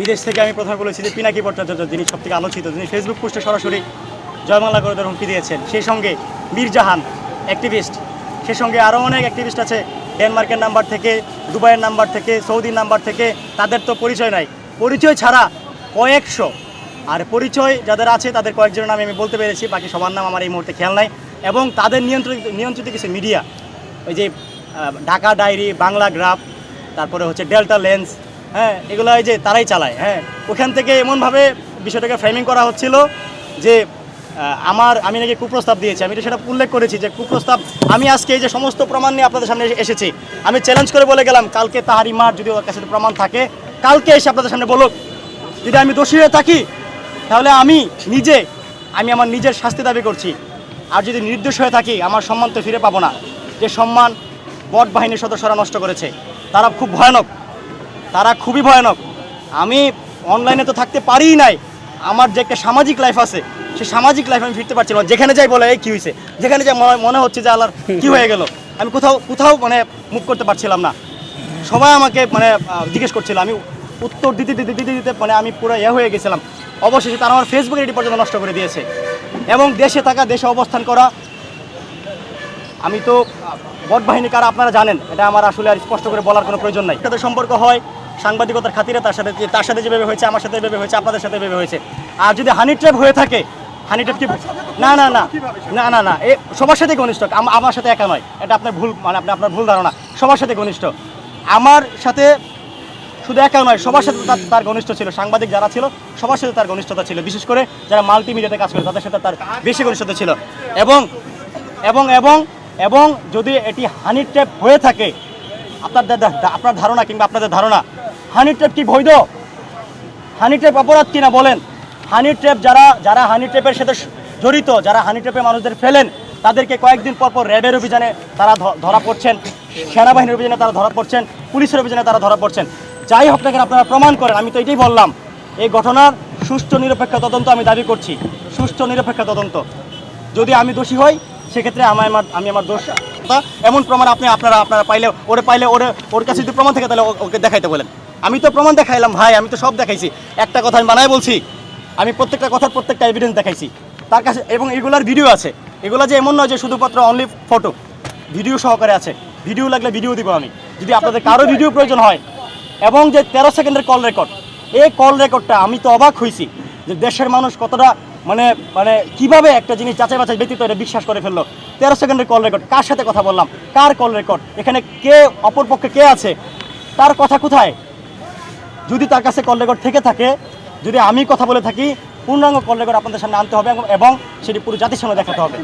বিদেশ থেকে আমি প্রথমে বলেছি যে পিনাকি ভট্টাচার্য, যিনি সবথেকে আলোচিত, যিনি ফেসবুক পোস্টে সরাসরি জয়মালা করে দেওয়ার হুমকি দিয়েছেন। সেই সঙ্গে মীরজাহান অ্যাক্টিভিস্ট, সেই সঙ্গে আরও অনেক অ্যাক্টিভিস্ট আছে ডেনমার্কের নাম্বার থেকে, দুবাইয়ের নাম্বার থেকে, সৌদির নাম্বার থেকে। তাদের তো পরিচয় নাই, পরিচয় ছাড়া কয়েকশো। আর পরিচয় যাদের আছে তাদের কয়েকজনের নাম আমি বলতে পেরেছি, বাকি সবার নাম আমার এই মুহূর্তে খেয়াল নাই। এবং তাদের নিয়ন্ত্রিত কিছু মিডিয়া, ওই যে ঢাকা ডায়েরি, বাংলা গ্রাফ, তারপরে হচ্ছে ডেল্টা লেন্স, হ্যাঁ, এগুলো এই যে তারাই চালায়। হ্যাঁ, ওখান থেকে এমনভাবে বিষয়টাকে ফ্রেমিং করা হচ্ছিল যে আমি নাকি কুপ্রস্তাব দিয়েছি। আমি তো সেটা উল্লেখ করেছি যে কুপ্রস্তাব, আমি আজকে এই যে সমস্ত প্রমাণ নিয়ে আপনাদের সামনে এসেছি, আমি চ্যালেঞ্জ করে বলে গেলাম কালকে তাহারি মার যদি ওর কাছে প্রমাণ থাকে, কালকে এসে আপনাদের সামনে বলুক। যদি আমি দোষী হয়ে থাকি তাহলে আমি আমার নিজের শাস্তি দাবি করছি। আর যদি নির্দোষ হয়ে থাকি, আমার সম্মান তো ফিরে পাবো না। যে সম্মান বট বাহিনীর সদস্যরা নষ্ট করেছে, তারা খুব ভয়ানক, তারা খুবই ভয়ানক। আমি অনলাইনে তো থাকতে পারিই নাই, আমার যে একটা সামাজিক লাইফ আছে, সেই সামাজিক লাইফ আমি ফিরতে পারছিলাম। যেখানে যাই বলে এই কী হয়েছে, যেখানে যাই মনে হচ্ছে যে আল্লাহর কী হয়ে গেল। আমি কোথাও মানে মুভ করতে পারছিলাম না। সবাই আমাকে মানে জিজ্ঞেস করছিল, আমি উত্তর দিতে মানে আমি পুরো হয়ে গেছিলাম। অবশেষে তারা আমার ফেসবুক আইডি পর্যন্ত নষ্ট করে দিয়েছে। এবং দেশে থাকা, দেশে অবস্থান করা, আমি তো বট বাহিনী কারা আপনারা জানেন, এটা আমার আসলে আর স্পষ্ট করে বলার কোনো প্রয়োজন নাই। তাদের সম্পর্ক হয় সাংবাদিকতার খাতিরে, তার সাথে যেভাবে হয়েছে, আমার সাথে এভাবে হয়েছে, আপনাদের সাথে এভাবে হয়েছে। আর যদি হানি ট্র্যাপ হয়ে থাকে, হানি ট্র্যাপ কি না এ সবার সাথে ঘনিষ্ঠ, আমার সাথে একা নয়, এটা আপনার ভুল, মানে আপনার ভুল ধারণা। সবার সাথে ঘনিষ্ঠ, আমার সাথে শুধু একা নয়, সবার সাথে তার ঘনিষ্ঠ ছিল। সাংবাদিক যারা ছিল সবার সাথে তার ঘনিষ্ঠতা ছিল, বিশেষ করে যারা মাল্টিমিডিয়াতে কাজ করে তাদের সাথে তার বেশি ঘনিষ্ঠতা ছিল। এবং এবং এবং এবং যদি এটি হানি ট্র্যাপ হয়ে থাকে, আপনার ধারণা কিংবা আপনাদের ধারণা, হানি ট্র্যাপ কি বৈধ? হানি ট্র্যাপ অপরাধ কিনা বলেন? হানি ট্র্যাপ যারা হানি ট্র্যাপের সাথে জড়িত, যারা হানি ট্র্যাপে মানুষদের ফেলেন, তাদেরকে কয়েকদিন পর র্যাবের অভিযানে তারা ধরা পড়ছেন, সেনাবাহিনীর অভিযানে তারা ধরা পড়ছেন, পুলিশের অভিযানে তারা ধরা পড়ছেন। যাই হোক না কেন আপনারা প্রমাণ করেন। আমি তো এটাই বললাম, এই ঘটনার সুষ্ঠু নিরপেক্ষ তদন্ত আমি দাবি করছি, সুষ্ঠু নিরপেক্ষ তদন্ত। যদি আমি দোষী হই, সেক্ষেত্রে আমি আমার দোষ এমন প্রমাণ আপনারা পাইলে ওর কাছে যদি প্রমাণ থাকে তাহলে ওকে দেখাইতে বলেন। আমি তো প্রমাণ দেখাইলাম ভাই, আমি তো সব দেখাইছি। একটা কথা আমি বানায় বলছি, আমি প্রত্যেকটা কথার প্রত্যেকটা এভিডেন্স দেখাইছি তার কাছে। এবং এগুলার ভিডিও আছে, এগুলো যে এমন নয় যে শুধুমাত্র অনলি ফটো, ভিডিও সহকারে আছে। ভিডিও লাগলে ভিডিও দিব আমি, যদি আপনাদের কারো ভিডিও প্রয়োজন হয়। এবং যে 13 সেকেন্ডের কল রেকর্ড, এই কল রেকর্ডটা আমি তো অবাক হয়েছি যে দেশের মানুষ কতটা মানে কিভাবে একটা জিনিস যাচাই বাছাই ব্যতীত এটা বিশ্বাস করে ফেললো। 13 সেকেন্ডের কল রেকর্ড, কার সাথে কথা বললাম, কার কল রেকর্ড, এখানে কে অপরপক্ষে কে আছে, তার কথা কোথায়? যদি তার কাছে কল রেকর্ড থেকে থাকে, যদি আমি কথা বলে থাকি, পূর্ণাঙ্গ কল রেকর্ড আপনাদের সামনে আনতে হবে এবং সেটি পুরো জাতির সামনে দেখাতে হবে।